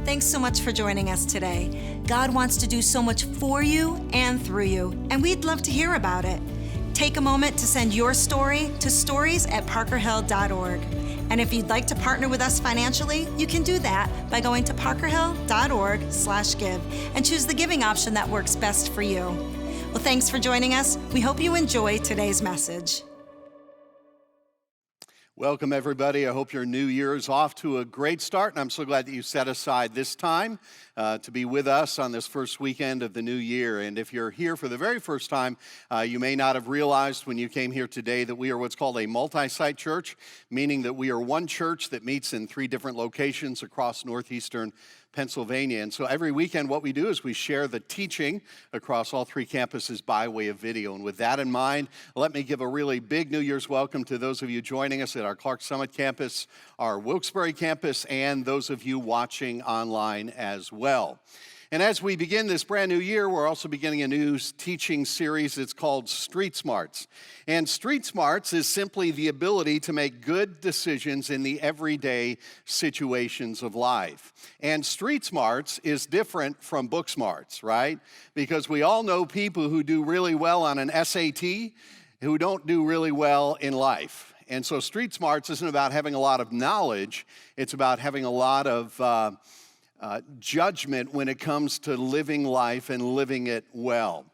Thanks so much for joining us today. God wants to do so much for you and through you, and we'd love to hear about it. Take a moment to send your story to stories@parkerhill.org. And if you'd like to partner with us financially, you can do that by going to parkerhill.org/give and choose the giving option that works best for you. Well, thanks for joining us. We hope you enjoy today's message. Welcome, everybody. I hope your new year is off to a great start, and I'm so glad that you set aside this time to be with us on this first weekend of the new year. And if you're here for the very first time, you may not have realized when you came here today that we are what's called a multi-site church, meaning that we are one church that meets in 3 different locations across northeastern Pennsylvania. And so every weekend what we do is we share the teaching across all 3 campuses by way of video. And with that in mind, let me give a really big New Year's welcome to those of you joining us at our Clark Summit campus, our Wilkes-Barre campus, and those of you watching online as well. And as we begin this brand new year, we're also beginning a new teaching series. It's called Street Smarts. And Street Smarts is simply the ability to make good decisions in the everyday situations of life. And Street Smarts is different from Book Smarts, right? Because we all know people who do really well on an SAT who don't do really well in life. And so Street Smarts isn't about having a lot of knowledge. It's about having a lot of judgment when it comes to living life and living it well.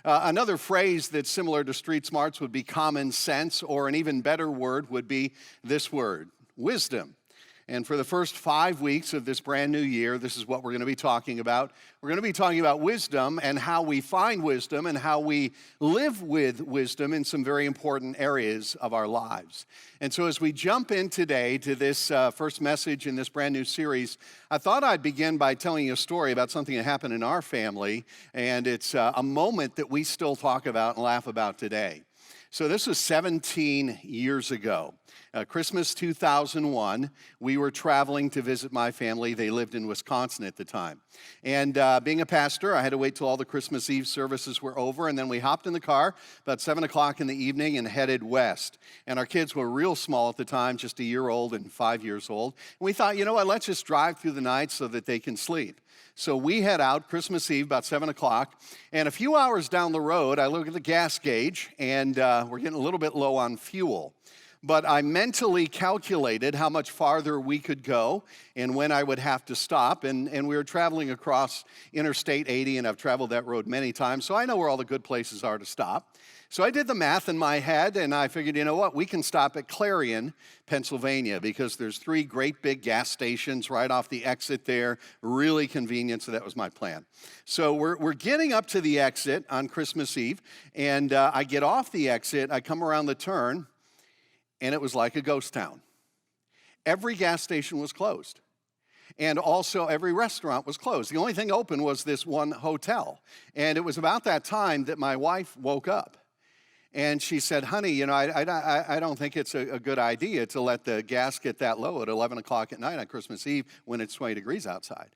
Another phrase that's similar to Street Smarts would be common sense, or an even better word would be this word, wisdom. And for the first 5 weeks of this brand new year, this is what we're going to be talking about. We're going to be talking about wisdom and how we find wisdom and how we live with wisdom in some very important areas of our lives. And so as we jump in today to this first message in this brand new series, I thought I'd begin by telling you a story about something that happened in our family, and it's a moment that we still talk about and laugh about today. So this was 17 years ago. Christmas 2001, we were traveling to visit my family. They lived in Wisconsin at the time. And being a pastor, I had to wait till all the Christmas Eve services were over, and then we hopped in the car about 7 o'clock in the evening and headed west. And our kids were real small at the time, just a year old and 5 years old. And we thought, you know what, let's just drive through the night so that they can sleep. So we head out Christmas Eve about 7 o'clock, and a few hours down the road, I look at the gas gauge, and we're getting a little bit low on fuel. But I mentally calculated how much farther we could go and when I would have to stop. And we were traveling across Interstate 80, and I've traveled that road many times, so I know where all the good places are to stop. So I did the math in my head, and I figured, you know what, we can stop at Clarion, Pennsylvania, because there's 3 great big gas stations right off the exit there, really convenient, so that was my plan. So we're getting up to the exit on Christmas Eve, and I get off the exit, I come around the turn, and it was like a ghost town. Every gas station was closed. And also every restaurant was closed. The only thing open was this one hotel. And it was about that time that my wife woke up. And she said, honey, you know, I don't think it's a good idea to let the gas get that low at 11 o'clock at night on Christmas Eve when it's 20 degrees outside.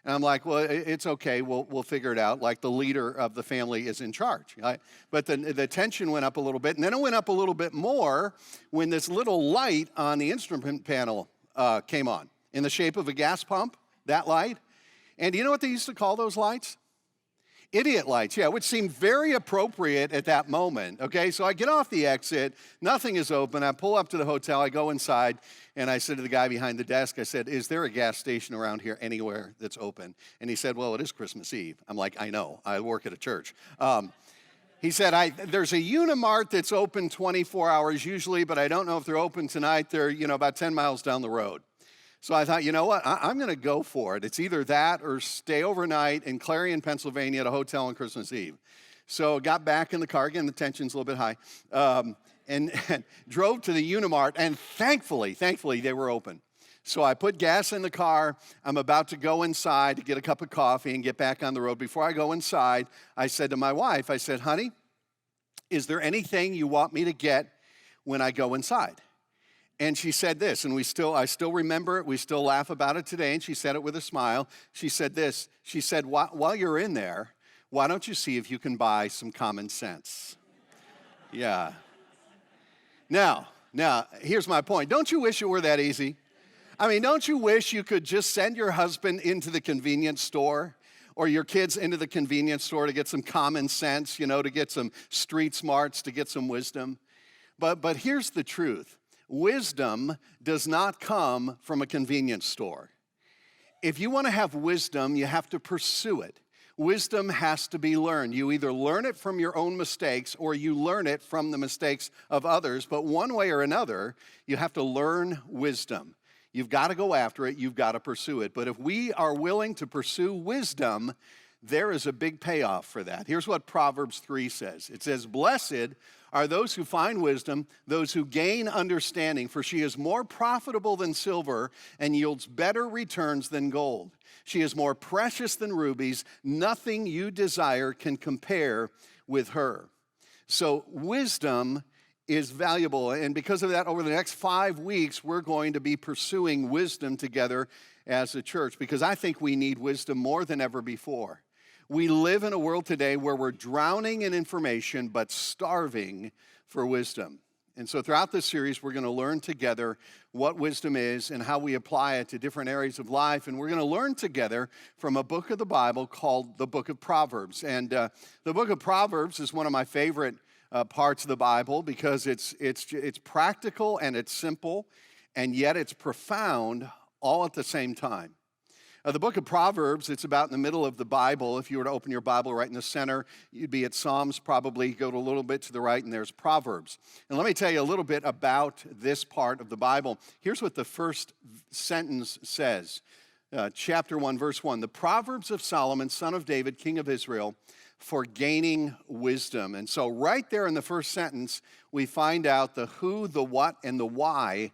And I'm like, well, it's okay. We'll figure it out. Like, the leader of the family is in charge. Right? But the tension went up a little bit. And then it went up a little bit more when this little light on the instrument panel came on in the shape of a gas pump, that light. And do you know what they used to call those lights? Idiot lights, yeah, which seemed very appropriate at that moment, okay? So I get off the exit, nothing is open, I pull up to the hotel, I go inside, and I said to the guy behind the desk, I said, is there a gas station around here anywhere that's open? And he said, well, it is Christmas Eve. I'm like, I know, I work at a church. He said, there's a Unimart that's open 24 hours usually, but I don't know if they're open tonight. They're, about 10 miles down the road. So I thought, you know what, I'm going to go for it. It's either that or stay overnight in Clarion, Pennsylvania at a hotel on Christmas Eve. So got back in the car, again, the tension's a little bit high, and drove to the Unimart, and thankfully, they were open. So I put gas in the car. I'm about to go inside to get a cup of coffee and get back on the road. Before I go inside, I said to my wife, I said, honey, is there anything you want me to get when I go inside? And she said this, and I still remember it. We still laugh about it today. And she said it with a smile. She said this. She said, while you're in there, why don't you see if you can buy some common sense? Yeah. Now, here's my point. Don't you wish it were that easy? I mean, don't you wish you could just send your husband into the convenience store or your kids into the convenience store to get some common sense, to get some street smarts, to get some wisdom? But here's the truth. Wisdom does not come from a convenience store. If you want to have wisdom, you have to pursue it. Wisdom has to be learned. You either learn it from your own mistakes or you learn it from the mistakes of others. But one way or another, you have to learn wisdom. You've got to go after it. You've got to pursue it. But if we are willing to pursue wisdom, there is a big payoff for that. Here's what Proverbs 3 says. It says, "Blessed are those who find wisdom, those who gain understanding, for she is more profitable than silver and yields better returns than gold. She is more precious than rubies. Nothing you desire can compare with her." So wisdom is valuable. And because of that, over the next 5 weeks, we're going to be pursuing wisdom together as a church, because I think we need wisdom more than ever before. We live in a world today where we're drowning in information but starving for wisdom. And so throughout this series, we're going to learn together what wisdom is and how we apply it to different areas of life. And we're going to learn together from a book of the Bible called the Book of Proverbs. And the Book of Proverbs is one of my favorite parts of the Bible because it's practical and it's simple, and yet it's profound all at the same time. The book of Proverbs, it's about in the middle of the Bible. If you were to open your Bible right in the center, you'd be at Psalms, probably go to a little bit to the right, and there's Proverbs. And let me tell you a little bit about this part of the Bible. Here's what the first sentence says. Chapter 1, verse 1. "The Proverbs of Solomon, son of David, king of Israel, for gaining wisdom." And so right there in the first sentence, we find out the who, the what, and the why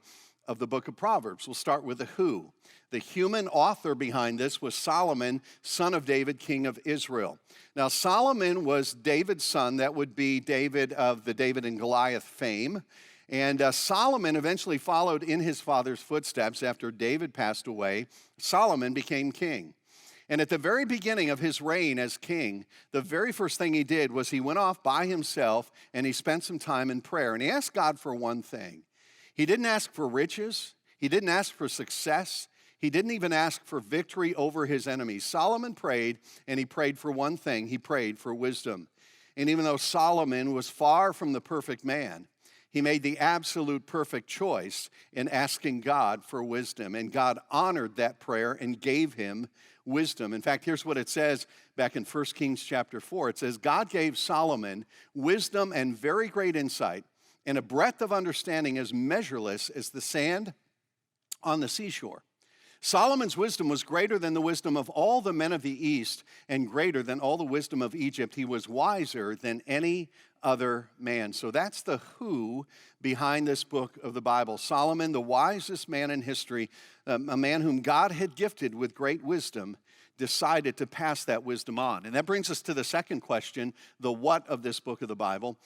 of the book of Proverbs. We'll start with the who. The human author behind this was Solomon, son of David, king of Israel. Now, Solomon was David's son. That would be David of the David and Goliath fame. And Solomon eventually followed in his father's footsteps. After David passed away, Solomon became king. And at the very beginning of his reign as king, the very first thing he did was he went off by himself and he spent some time in prayer. And he asked God for one thing. He didn't ask for riches. He didn't ask for success. He didn't even ask for victory over his enemies. Solomon prayed, and he prayed for one thing. He prayed for wisdom. And even though Solomon was far from the perfect man, he made the absolute perfect choice in asking God for wisdom. And God honored that prayer and gave him wisdom. In fact, here's what it says back in 1 Kings chapter 4. It says, "God gave Solomon wisdom and very great insight, and a breadth of understanding as measureless as the sand on the seashore. Solomon's wisdom was greater than the wisdom of all the men of the East and greater than all the wisdom of Egypt. He was wiser than any other man." So that's the who behind this book of the Bible. Solomon, the wisest man in history, a man whom God had gifted with great wisdom, decided to pass that wisdom on. And that brings us to the second question, the what of this book of the Bible.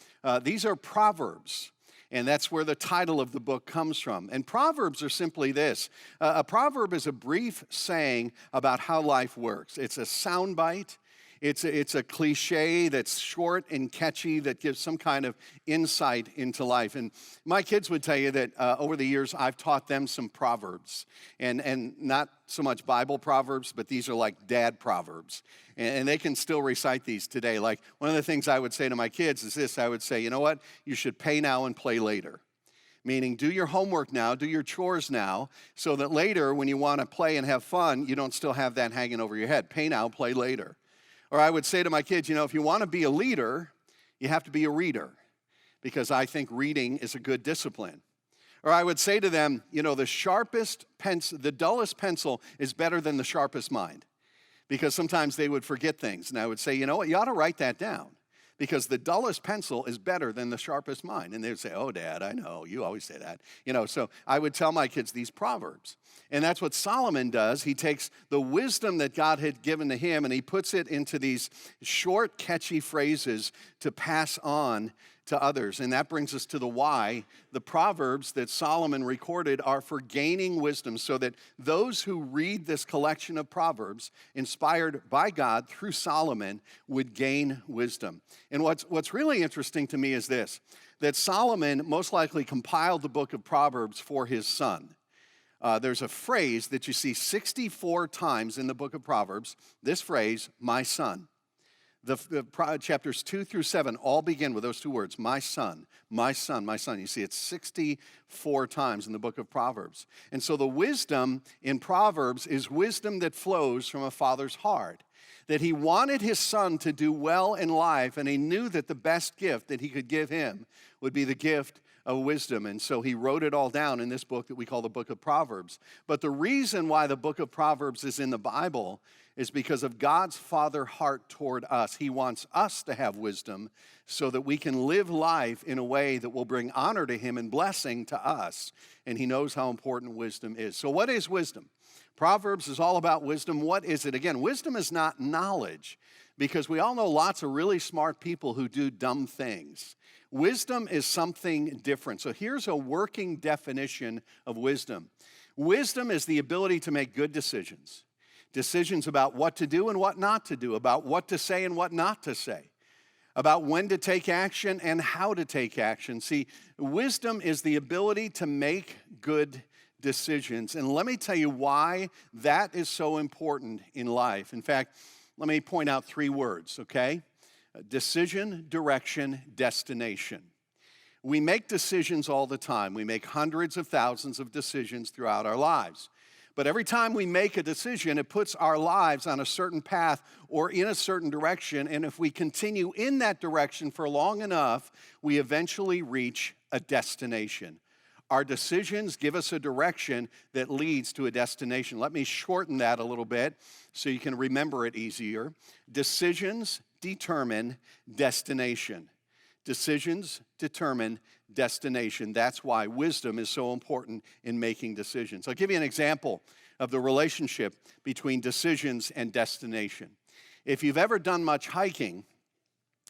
These are Proverbs. And that's where the title of the book comes from. And Proverbs are simply this. A proverb is a brief saying about how life works. It's a soundbite. It's a cliche that's short and catchy that gives some kind of insight into life. And my kids would tell you that over the years, I've taught them some proverbs. And not so much Bible proverbs, but these are like dad proverbs. And they can still recite these today. Like one of the things I would say to my kids is this. I would say, you know what? You should pay now and play later. Meaning do your homework now, do your chores now, so that later when you want to play and have fun, you don't still have that hanging over your head. Pay now, play later. Or I would say to my kids, if you want to be a leader, you have to be a reader, because I think reading is a good discipline. Or I would say to them, the dullest pencil is better than the sharpest mind, because sometimes they would forget things. And I would say, you know what, you ought to write that down, because the dullest pencil is better than the sharpest mind. And they would say, oh, Dad, I know, you always say that. So I would tell my kids these proverbs. And that's what Solomon does. He takes the wisdom that God had given to him and he puts it into these short, catchy phrases to pass on to others. And that brings us to the why. The proverbs that Solomon recorded are for gaining wisdom, so that those who read this collection of proverbs inspired by God through Solomon would gain wisdom. And what's really interesting to me is this, that Solomon most likely compiled the book of Proverbs for his son. there's a phrase that you see 64 times in the book of Proverbs, this phrase, my son. Chapters 2 through 7 all begin with those two words, my son, my son, my son. You see it 64 times in the book of Proverbs. And so the wisdom in Proverbs is wisdom that flows from a father's heart, that he wanted his son to do well in life, and he knew that the best gift that he could give him would be the gift of wisdom. And so he wrote it all down in this book that we call the book of Proverbs. But the reason why the book of Proverbs is in the Bible is because of God's father heart toward us. He wants us to have wisdom so that we can live life in a way that will bring honor to him and blessing to us. And he knows how important wisdom is. So what is wisdom? Proverbs is all about wisdom. What is it? Again, wisdom is not knowledge, because we all know lots of really smart people who do dumb things. Wisdom is something different. So here's a working definition of wisdom. Wisdom is the ability to make good decisions. Decisions about what to do and what not to do, about what to say and what not to say, about when to take action and how to take action. See, wisdom is the ability to make good decisions. And let me tell you why that is so important in life. In fact, let me point out 3 words, okay? Decision, direction, destination. We make decisions all the time. We make hundreds of thousands of decisions throughout our lives. But every time we make a decision, it puts our lives on a certain path or in a certain direction. And if we continue in that direction for long enough, we eventually reach a destination. Our decisions give us a direction that leads to a destination. Let me shorten that a little bit so you can remember it easier. Decisions determine destination. Decisions determine destination. That's why wisdom is so important in making decisions. I'll give you an example of the relationship between decisions and destination. If you've ever done much hiking,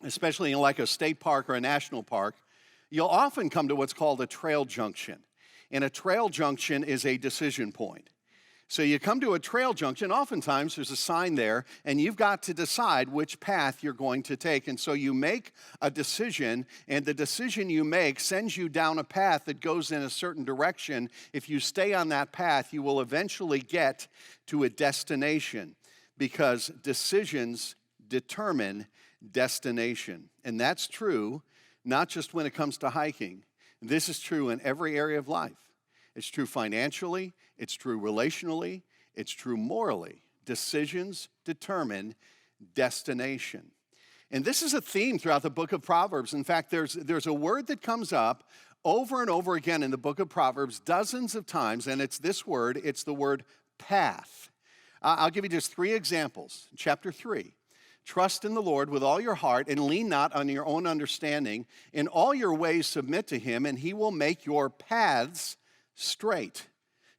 especially in like a state park or a national park, you'll often come to what's called a trail junction. And a trail junction is a decision point. So you come to a trail junction, oftentimes there's a sign there, and you've got to decide which path you're going to take. And so you make a decision, and the decision you make sends you down a path that goes in a certain direction. If you stay on that path, you will eventually get to a destination, because decisions determine destination. And that's true not just when it comes to hiking. This is true in every area of life. It's true financially, it's true relationally, it's true morally. Decisions determine destination. And this is a theme throughout the book of Proverbs. In fact, there's a word that comes up over and over again in the book of Proverbs dozens of times, and it's this word, it's the word path. I'll give you just 3 examples. Chapter 3. Trust in the Lord with all your heart and lean not on your own understanding. In all your ways submit to him, and he will make your paths straight.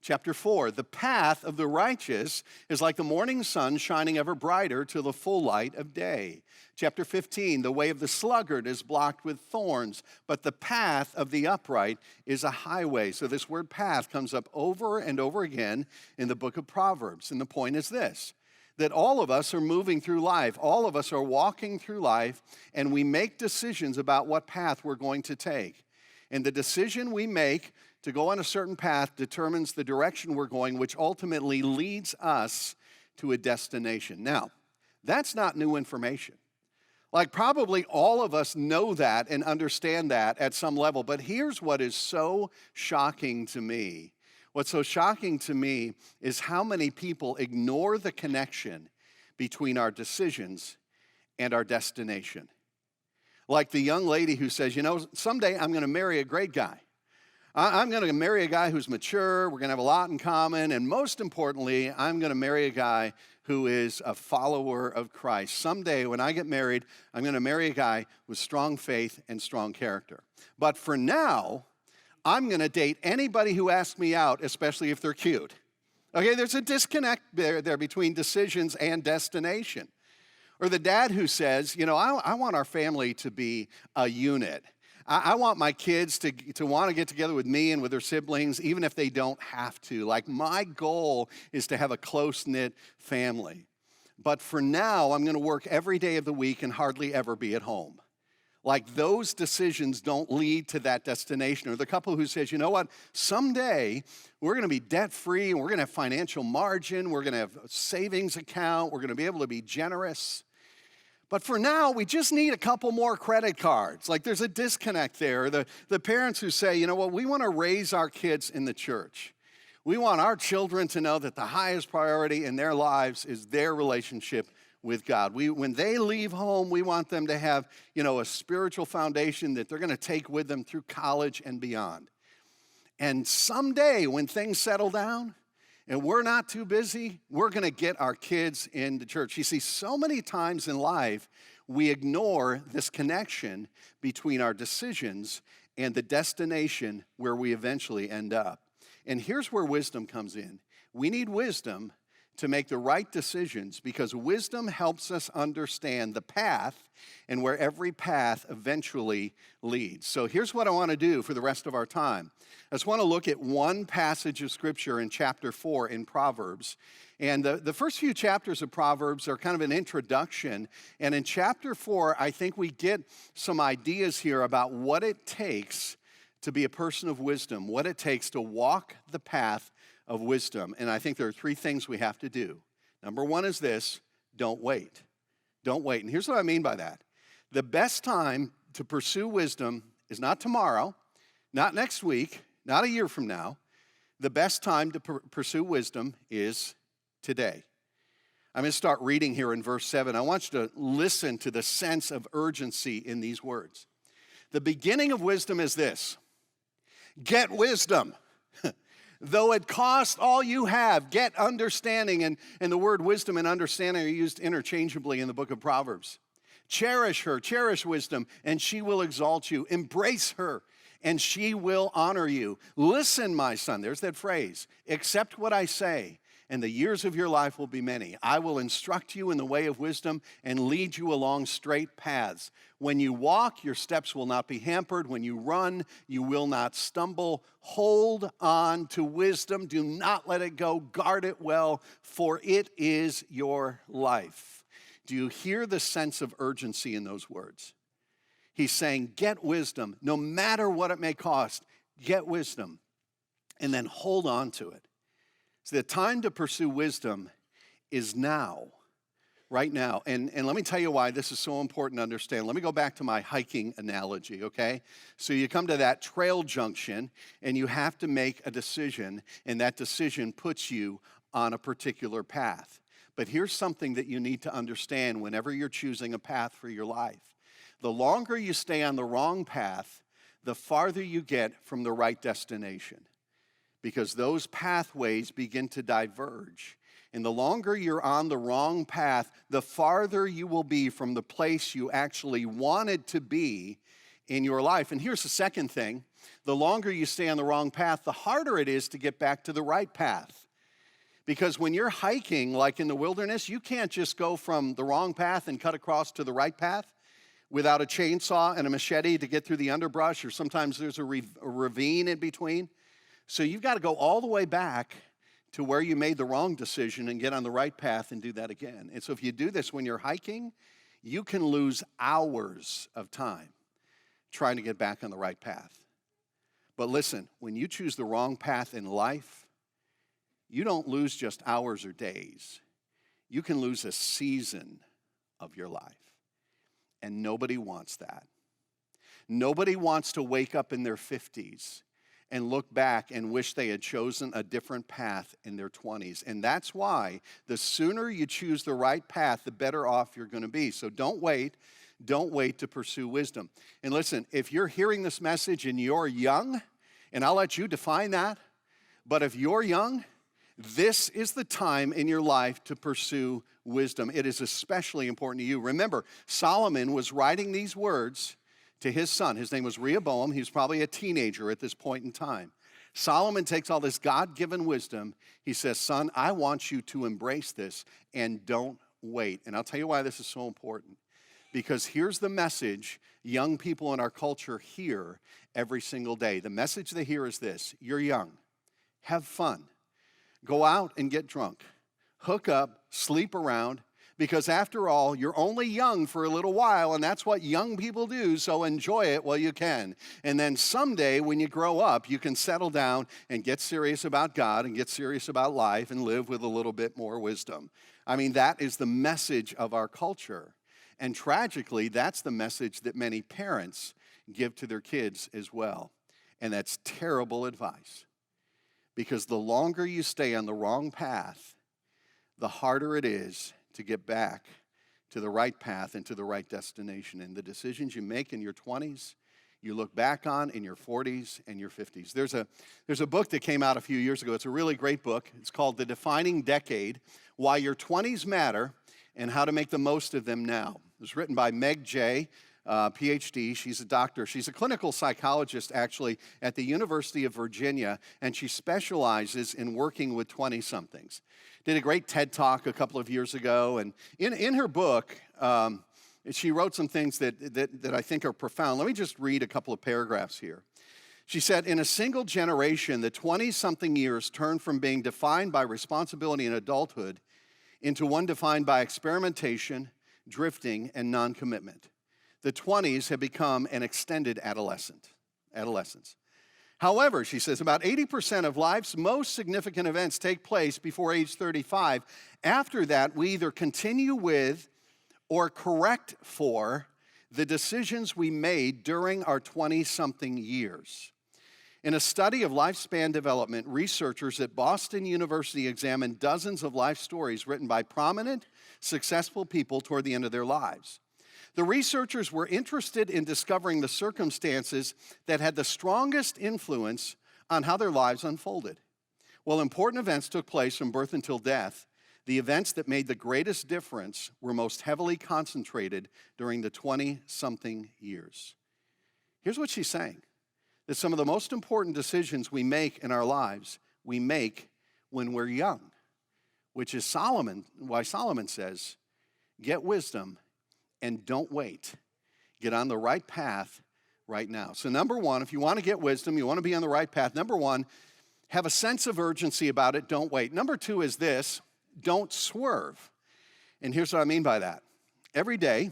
Chapter 4, the path of the righteous is like the morning sun shining ever brighter to the full light of day. Chapter 15, the way of the sluggard is blocked with thorns, but the path of the upright is a highway. So this word path comes up over and over again in the book of Proverbs. And the point is this, that all of us are moving through life. All of us are walking through life, and we make decisions about what path we're going to take. And the decision we make to go on a certain path determines the direction we're going, which ultimately leads us to a destination. Now, that's not new information. Like, probably all of us know that and understand that at some level, but here's what is so shocking to me. What's so shocking to me is how many people ignore the connection between our decisions and our destination. Like the young lady who says, someday I'm going to marry a great guy. I'm going to marry a guy who's mature, we're going to have a lot in common, and most importantly, I'm going to marry a guy who is a follower of Christ. Someday when I get married, I'm going to marry a guy with strong faith and strong character. But for now, I'm going to date anybody who asks me out, especially if they're cute. Okay, there's a disconnect there between decisions and destination. Or the dad who says, I want our family to be a unit. I want my kids to want to get together with me and with their siblings, even if they don't have to. Like, my goal is to have a close-knit family. But for now, I'm going to work every day of the week and hardly ever be at home. Like those decisions don't lead to that destination. Or the couple who says, you know what, someday we're going to be debt-free, and we're going to have financial margin, we're going to have a savings account, we're going to be able to be generous. But for now, we just need a couple more credit cards. Like there's a disconnect there. The parents who say, you know what, we want to raise our kids in the church. We want our children to know that the highest priority in their lives is their relationship with God. When they leave home, we want them to have, a spiritual foundation that they're going to take with them through college and beyond. And someday when things settle down and we're not too busy, we're going to get our kids into church. You see, so many times in life, we ignore this connection between our decisions and the destination where we eventually end up. And here's where wisdom comes in. We need wisdom to make the right decisions, because wisdom helps us understand the path and where every path eventually leads. So here's what I want to do for the rest of our time. I just want to look at one passage of Scripture in chapter 4 in Proverbs. And the first few chapters of Proverbs are kind of an introduction. And in chapter 4, I think we get some ideas here about what it takes to be a person of wisdom, what it takes to walk the path of wisdom. And I think there are three things we have to do. Number one is this: don't wait. Don't wait. And here's what I mean by that. The best time to pursue wisdom is not tomorrow, not next week, not a year from now. The best time to pursue wisdom is today. I'm going to start reading here in verse 7. I want you to listen to the sense of urgency in these words. The beginning of wisdom is this: get wisdom. Though it cost all you have, get understanding. And the word wisdom and understanding are used interchangeably in the book of Proverbs. Cherish her, cherish wisdom, and she will exalt you. Embrace her, and she will honor you. Listen, my son, there's that phrase, accept what I say, and the years of your life will be many. I will instruct you in the way of wisdom and lead you along straight paths. When you walk, your steps will not be hampered. When you run, you will not stumble. Hold on to wisdom. Do not let it go. Guard it well, for it is your life. Do you hear the sense of urgency in those words? He's saying, get wisdom, no matter what it may cost. Get wisdom, and then hold on to it. So the time to pursue wisdom is now, right now. And let me tell you why this is so important to understand. Let me go back to my hiking analogy, okay? So you come to that trail junction, and you have to make a decision, and that decision puts you on a particular path. But here's something that you need to understand whenever you're choosing a path for your life. The longer you stay on the wrong path, the farther you get from the right destination, because those pathways begin to diverge. And the longer you're on the wrong path, the farther you will be from the place you actually wanted to be in your life. And here's the second thing: the longer you stay on the wrong path, the harder it is to get back to the right path. Because when you're hiking, like in the wilderness, you can't just go from the wrong path and cut across to the right path without a chainsaw and a machete to get through the underbrush, or sometimes there's a ravine in between. So you've got to go all the way back to where you made the wrong decision and get on the right path and do that again. And so if you do this when you're hiking, you can lose hours of time trying to get back on the right path. But listen, when you choose the wrong path in life, you don't lose just hours or days. You can lose a season of your life. And nobody wants that. Nobody wants to wake up in their 50s and look back and wish they had chosen a different path in their 20s. And that's why the sooner you choose the right path, the better off you're going to be. So don't wait. Don't wait to pursue wisdom. And listen, if you're hearing this message and you're young, and I'll let you define that, but if you're young, this is the time in your life to pursue wisdom. It is especially important to you. Remember, Solomon was writing these words to his son. His name was Rehoboam. He was probably a teenager at this point in time. Solomon takes all this God-given wisdom. He says, son, I want you to embrace this and don't wait. And I'll tell you why this is so important. Because here's the message young people in our culture hear every single day. The message they hear is this: you're young, have fun, go out and get drunk, hook up, sleep around, because after all, you're only young for a little while, and that's what young people do, so enjoy it while you can. And then someday when you grow up, you can settle down and get serious about God and get serious about life and live with a little bit more wisdom. I mean, that is the message of our culture. And tragically, that's the message that many parents give to their kids as well. And that's terrible advice. Because the longer you stay on the wrong path, the harder it is to get back to the right path and to the right destination. And the decisions you make in your 20s, you look back on in your 40s and your 50s. There's a book that came out a few years ago. It's a really great book. It's called The Defining Decade: Why Your 20s Matter and How to Make the Most of Them Now. It was written by Meg Jay, PhD. She's a doctor. She's a clinical psychologist, actually, at the University of Virginia, and she specializes in working with 20-somethings. Did a great TED Talk a couple of years ago, and in her book, she wrote some things that I think are profound. Let me just read a couple of paragraphs here. She said, in a single generation, the 20-something years turned from being defined by responsibility and adulthood into one defined by experimentation, drifting, and non-commitment. The 20s have become an extended adolescence. However, she says, about 80% of life's most significant events take place before age 35. After that, we either continue with or correct for the decisions we made during our 20-something years. In a study of lifespan development, researchers at Boston University examined dozens of life stories written by prominent, successful people toward the end of their lives. The researchers were interested in discovering the circumstances that had the strongest influence on how their lives unfolded. While important events took place from birth until death, the events that made the greatest difference were most heavily concentrated during the 20-something years. Here's what she's saying: that some of the most important decisions we make in our lives, we make when we're young, which is why Solomon says, get wisdom and don't wait. Get on the right path right now. So number one, if you want to get wisdom, you want to be on the right path, number one, have a sense of urgency about it, don't wait. Number two is this: don't swerve. And here's what I mean by that. Every day,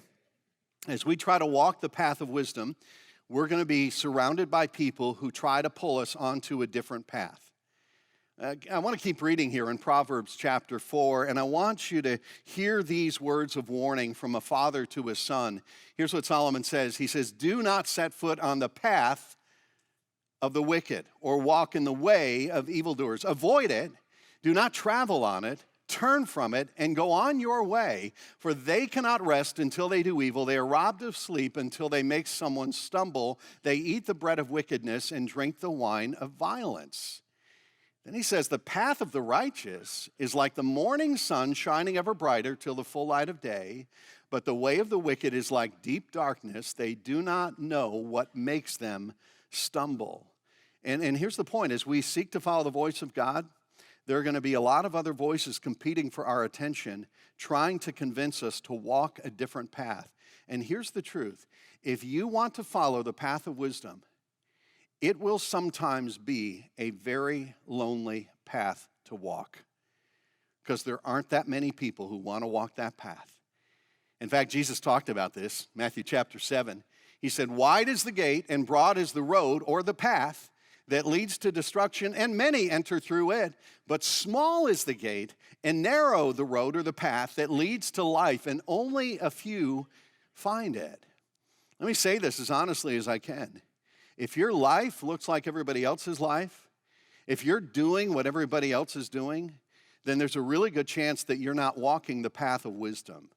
as we try to walk the path of wisdom, we're going to be surrounded by people who try to pull us onto a different path. I want to keep reading here in Proverbs chapter 4, and I want you to hear these words of warning from a father to his son. Here's what Solomon says. He says, do not set foot on the path of the wicked or walk in the way of evildoers. Avoid it. Do not travel on it. Turn from it and go on your way, for they cannot rest until they do evil. They are robbed of sleep until they make someone stumble. They eat the bread of wickedness and drink the wine of violence. Then he says, the path of the righteous is like the morning sun shining ever brighter till the full light of day, but the way of the wicked is like deep darkness. They do not know what makes them stumble. And here's the point: as we seek to follow the voice of God, there are going to be a lot of other voices competing for our attention, trying to convince us to walk a different path. And here's the truth: if you want to follow the path of wisdom, it will sometimes be a very lonely path to walk, because there aren't that many people who want to walk that path. In fact, Jesus talked about this, Matthew chapter 7. He said, wide is the gate and broad is the road or the path that leads to destruction, and many enter through it. But small is the gate and narrow the road or the path that leads to life, and only a few find it. Let me say this as honestly as I can. If your life looks like everybody else's life, if you're doing what everybody else is doing, then there's a really good chance that you're not walking the path of wisdom.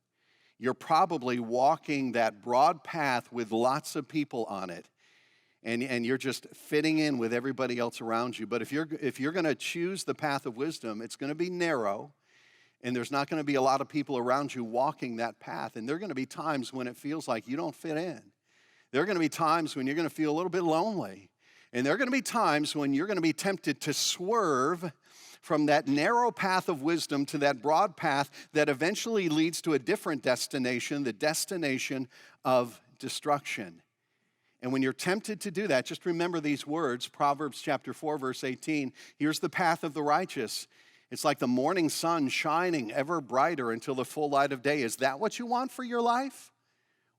You're probably walking that broad path with lots of people on it, and you're just fitting in with everybody else around you. But if you're going to choose the path of wisdom, it's going to be narrow, and there's not going to be a lot of people around you walking that path. And there are going to be times when it feels like you don't fit in. There are going to be times when you're going to feel a little bit lonely. And there are going to be times when you're going to be tempted to swerve from that narrow path of wisdom to that broad path that eventually leads to a different destination, the destination of destruction. And when you're tempted to do that, just remember these words, Proverbs chapter 4, verse 18. Here's the path of the righteous. It's like the morning sun shining ever brighter until the full light of day. Is that what you want for your life?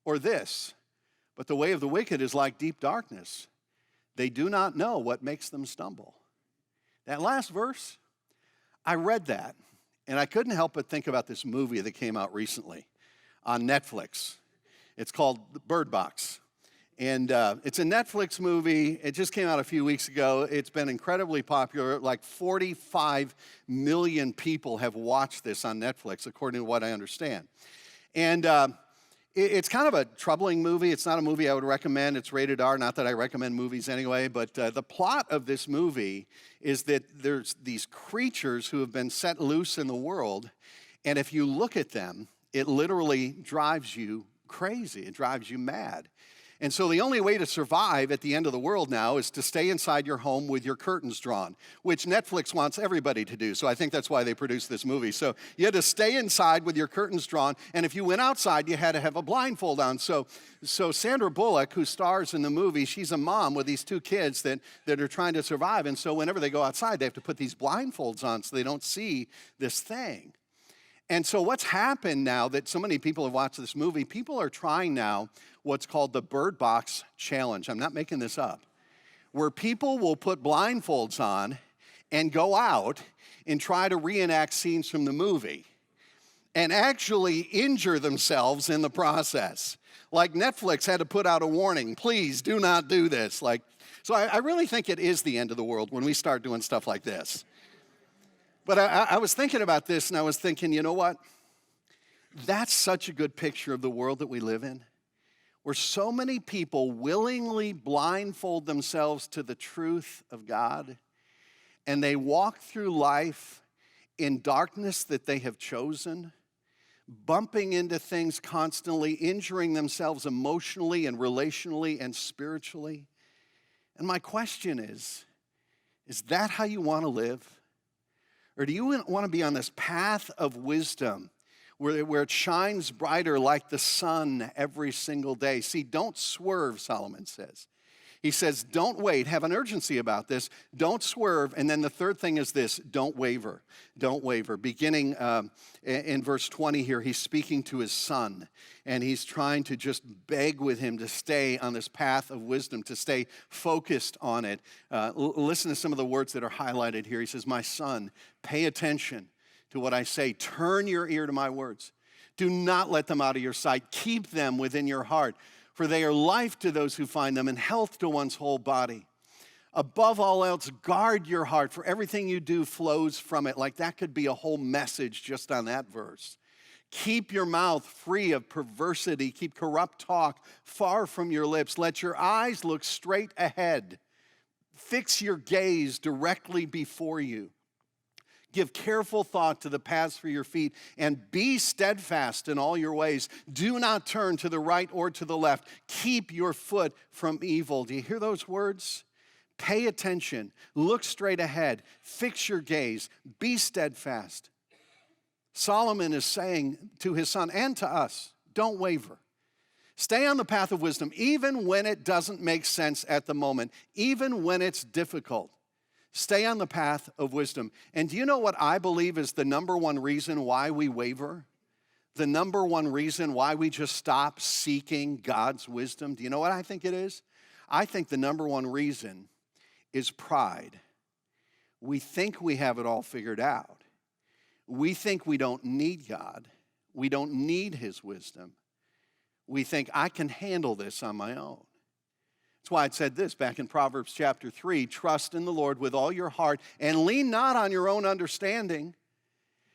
Or this? But the way of the wicked is like deep darkness. They do not know what makes them stumble. That last verse, I read that, and I couldn't help but think about this movie that came out recently on Netflix. It's called Bird Box. And it's a Netflix movie. It just came out a few weeks ago. It's been incredibly popular. Like 45 million people have watched this on Netflix, according to what I understand. And it's kind of a troubling movie. It's not a movie I would recommend. It's rated R, not that I recommend movies anyway. But the plot of this movie is that there's these creatures who have been set loose in the world. And if you look at them, it literally drives you crazy. It drives you mad. And so the only way to survive at the end of the world now is to stay inside your home with your curtains drawn, which Netflix wants everybody to do. So I think that's why they produced this movie. So you had to stay inside with your curtains drawn, and if you went outside, you had to have a blindfold on. So Sandra Bullock, who stars in the movie, she's a mom with these two kids that are trying to survive. And so whenever they go outside, they have to put these blindfolds on so they don't see this thing. And so what's happened now that so many people have watched this movie, people are trying now what's called the Bird Box Challenge. I'm not making this up. Where people will put blindfolds on and go out and try to reenact scenes from the movie and actually injure themselves in the process. Like Netflix had to put out a warning, please do not do this. So I really think it is the end of the world when we start doing stuff like this. But I was thinking about this, and I was thinking, you know what? That's such a good picture of the world that we live in, where so many people willingly blindfold themselves to the truth of God, and they walk through life in darkness that they have chosen, bumping into things constantly, injuring themselves emotionally and relationally and spiritually. And my question is that how you want to live? Or do you want to be on this path of wisdom where it shines brighter like the sun every single day? See, don't swerve, Solomon says. He says, don't wait. Have an urgency about this. Don't swerve. And then the third thing is this, don't waver. Don't waver. Beginning in verse 20 here, he's speaking to his son, and he's trying to just beg with him to stay on this path of wisdom, to stay focused on it. Listen to some of the words that are highlighted here. He says, my son, pay attention to what I say. Turn your ear to my words. Do not let them out of your sight. Keep them within your heart, for they are life to those who find them and health to one's whole body. Above all else, guard your heart, for everything you do flows from it. Like that could be a whole message just on that verse. Keep your mouth free of perversity. Keep corrupt talk far from your lips. Let your eyes look straight ahead. Fix your gaze directly before you. Give careful thought to the paths for your feet, and be steadfast in all your ways. Do not turn to the right or to the left. Keep your foot from evil. Do you hear those words? Pay attention. Look straight ahead. Fix your gaze. Be steadfast. Solomon is saying to his son and to us, don't waver. Stay on the path of wisdom, even when it doesn't make sense at the moment, even when it's difficult. Stay on the path of wisdom. And do you know what I believe is the number one reason why we waver? The number one reason why we just stop seeking God's wisdom? Do you know what I think it is? I think the number one reason is pride. We think we have it all figured out. We think we don't need God. We don't need his wisdom. We think I can handle this on my own. That's why it said this back in Proverbs chapter 3, trust in the Lord with all your heart and lean not on your own understanding.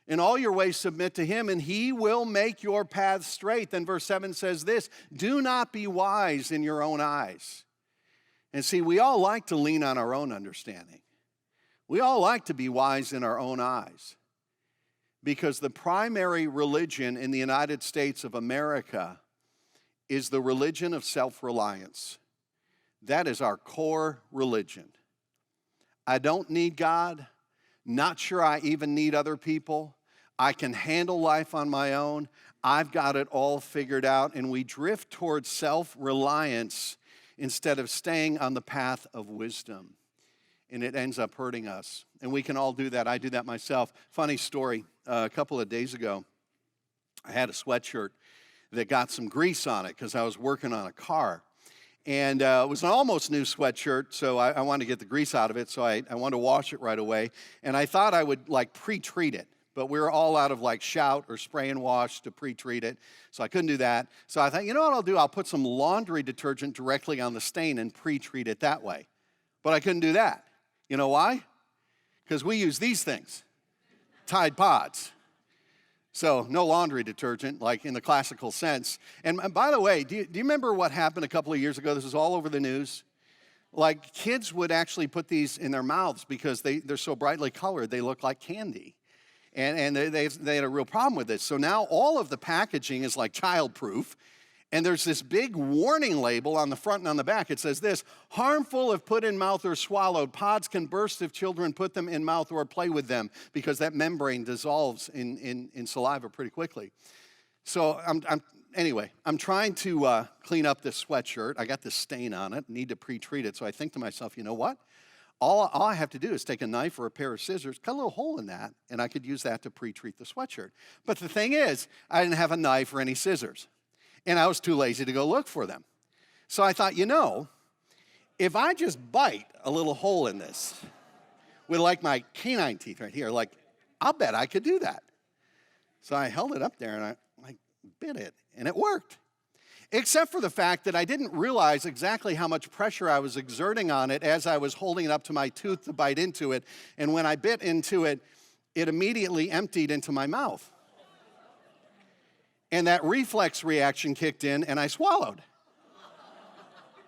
In all your ways submit to him, and he will make your paths straight. Then verse 7 says this, do not be wise in your own eyes. And see, we all like to lean on our own understanding. We all like to be wise in our own eyes. Because the primary religion in the United States of America is the religion of self-reliance. That is our core religion. I don't need God. Not sure I even need other people. I can handle life on my own. I've got it all figured out. And we drift towards self-reliance instead of staying on the path of wisdom. and it ends up hurting us. And we can all do that. I do that myself. Funny story, a couple of days ago, I had a sweatshirt that got some grease on it because I was working on a car. And it was an almost new sweatshirt, so I wanted to get the grease out of it, so I wanted to wash it right away. And I thought I would pre-treat it, but we were all out of shout or spray and wash to pre-treat it, so I couldn't do that. So I thought, you know what I'll do? I'll put some laundry detergent directly on the stain and pre-treat it that way. But I couldn't do that. You know why? Because we use these things, Tide Pods. So no laundry detergent, in the classical sense. And by the way, do you remember what happened a couple of years ago? This was all over the news. Kids would actually put these in their mouths because they're so brightly colored, they look like candy. And they had a real problem with this. So now all of the packaging is child-proof. And there's this big warning label on the front and on the back. It says this: harmful if put in mouth or swallowed. Pods can burst if children put them in mouth or play with them, because that membrane dissolves in saliva pretty quickly. So I'm trying to clean up this sweatshirt. I got this stain on it, need to pre-treat it. So I think to myself, you know what? All I have to do is take a knife or a pair of scissors, cut a little hole in that, and I could use that to pre-treat the sweatshirt. But the thing is, I didn't have a knife or any scissors. And I was too lazy to go look for them. So I thought, if I just bite a little hole in this with my canine teeth right here, I'll bet I could do that. So I held it up there and I bit it, and it worked. Except for the fact that I didn't realize exactly how much pressure I was exerting on it as I was holding it up to my tooth to bite into it. And when I bit into it, it immediately emptied into my mouth. And that reflex reaction kicked in, and I swallowed.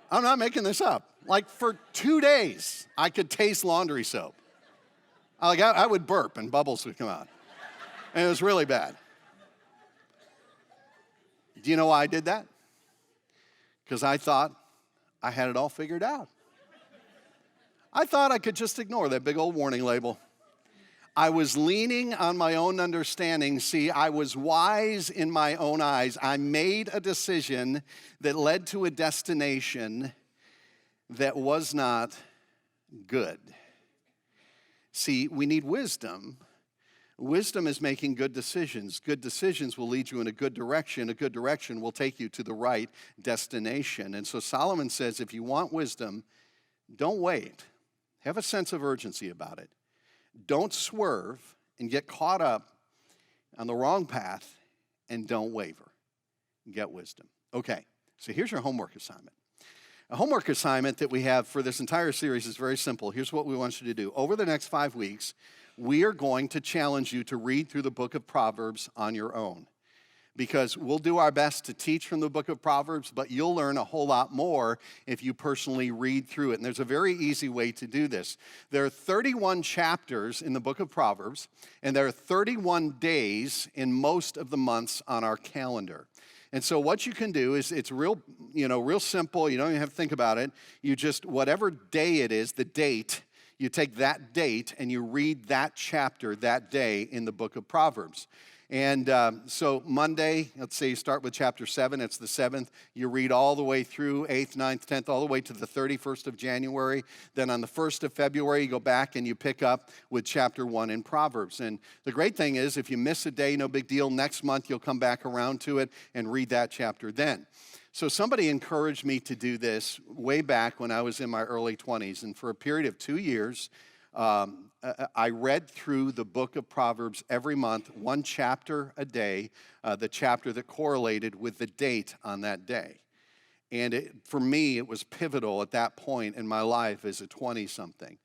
I'm not making this up. For 2 days, I could taste laundry soap. I would burp, and bubbles would come out. And it was really bad. Do you know why I did that? Because I thought I had it all figured out. I thought I could just ignore that big old warning label. I was leaning on my own understanding. See, I was wise in my own eyes. I made a decision that led to a destination that was not good. See, we need wisdom. Wisdom is making good decisions. Good decisions will lead you in a good direction. A good direction will take you to the right destination. And so Solomon says, if you want wisdom, don't wait. Have a sense of urgency about it. Don't swerve and get caught up on the wrong path, and don't waver. Get wisdom. Okay, so here's your homework assignment. A homework assignment that we have for this entire series is very simple. Here's what we want you to do. Over the next 5 weeks, we are going to challenge you to read through the book of Proverbs on your own. Because we'll do our best to teach from the book of Proverbs, but you'll learn a whole lot more if you personally read through it. And there's a very easy way to do this. There are 31 chapters in the book of Proverbs, and there are 31 days in most of the months on our calendar. And so what you can do is, it's real simple. You don't even have to think about it. You just, whatever day it is, the date, you take that date and you read that chapter that day in the book of Proverbs. And so Monday, let's say you start with chapter 7, it's the 7th. You read all the way through 8th, 9th, 10th, all the way to the 31st of January. Then on the 1st of February, you go back and you pick up with chapter 1 in Proverbs. And the great thing is, if you miss a day, no big deal. Next month, you'll come back around to it and read that chapter then. So somebody encouraged me to do this way back when I was in my early 20s. And for a period of 2 years, I read through the book of Proverbs every month, one chapter a day, the chapter that correlated with the date on that day. And for me, it was pivotal at that point in my life as a 20-something.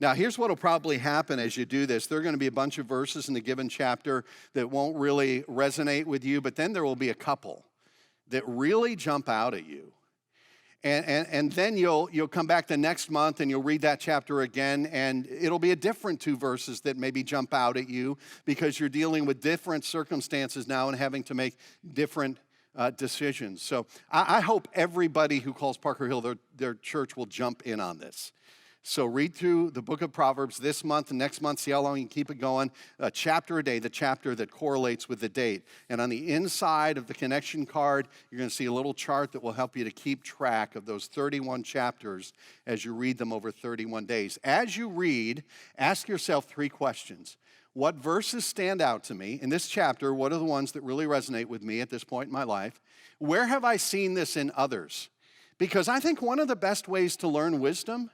Now, here's what will probably happen as you do this. There are going to be a bunch of verses in a given chapter that won't really resonate with you, but then there will be a couple that really jump out at you. And then you'll come back the next month and you'll read that chapter again, and it'll be a different 2 verses that maybe jump out at you because you're dealing with different circumstances now and having to make different decisions. So I hope everybody who calls Parker Hill their church will jump in on this. So read through the book of Proverbs this month and next month, see how long you can keep it going. A chapter a day, the chapter that correlates with the date. And on the inside of the connection card, you're going to see a little chart that will help you to keep track of those 31 chapters as you read them over 31 days. As you read, ask yourself 3 questions. What verses stand out to me? In this chapter, what are the ones that really resonate with me at this point in my life? Where have I seen this in others? Because I think one of the best ways to learn wisdom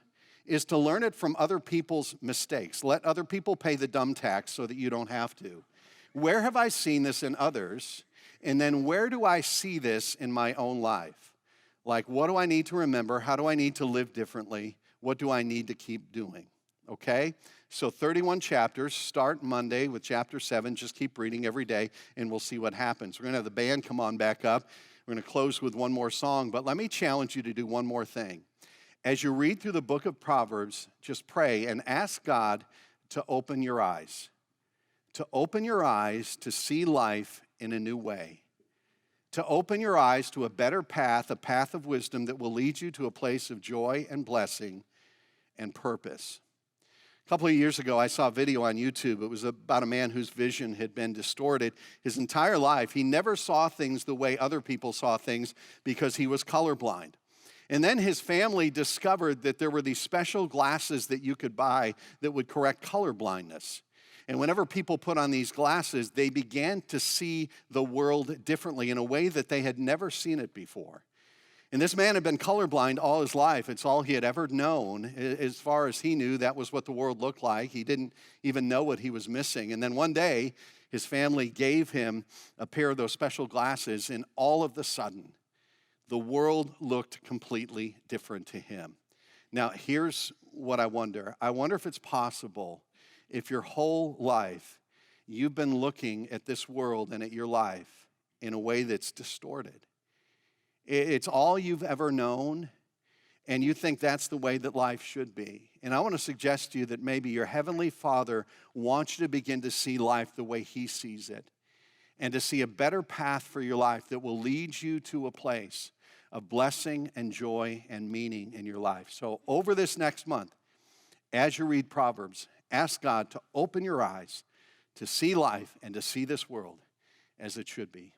is to learn it from other people's mistakes. Let other people pay the dumb tax so that you don't have to. Where have I seen this in others? And then where do I see this in my own life? Like, what do I need to remember? How do I need to live differently? What do I need to keep doing? Okay? So 31 chapters. Start Monday with chapter 7. Just keep reading every day, and we'll see what happens. We're going to have the band come on back up. We're going to close with one more song, but let me challenge you to do one more thing. As you read through the book of Proverbs, just pray and ask God to open your eyes to see life in a new way, to open your eyes to a better path, a path of wisdom that will lead you to a place of joy and blessing and purpose. A couple of years ago, I saw a video on YouTube. It was about a man whose vision had been distorted his entire life. He never saw things the way other people saw things because he was colorblind. And then his family discovered that there were these special glasses that you could buy that would correct color blindness. And whenever people put on these glasses, they began to see the world differently in a way that they had never seen it before. And this man had been colorblind all his life. It's all he had ever known. As far as he knew, that was what the world looked like. He didn't even know what he was missing. And then one day, his family gave him a pair of those special glasses, and all of a sudden, the world looked completely different to him. Now, here's what I wonder. I wonder if it's possible if your whole life you've been looking at this world and at your life in a way that's distorted. It's all you've ever known, and you think that's the way that life should be. And I want to suggest to you that maybe your Heavenly Father wants you to begin to see life the way He sees it, and to see a better path for your life that will lead you to a place of blessing and joy and meaning in your life. So over this next month, as you read Proverbs, ask God to open your eyes to see life and to see this world as it should be.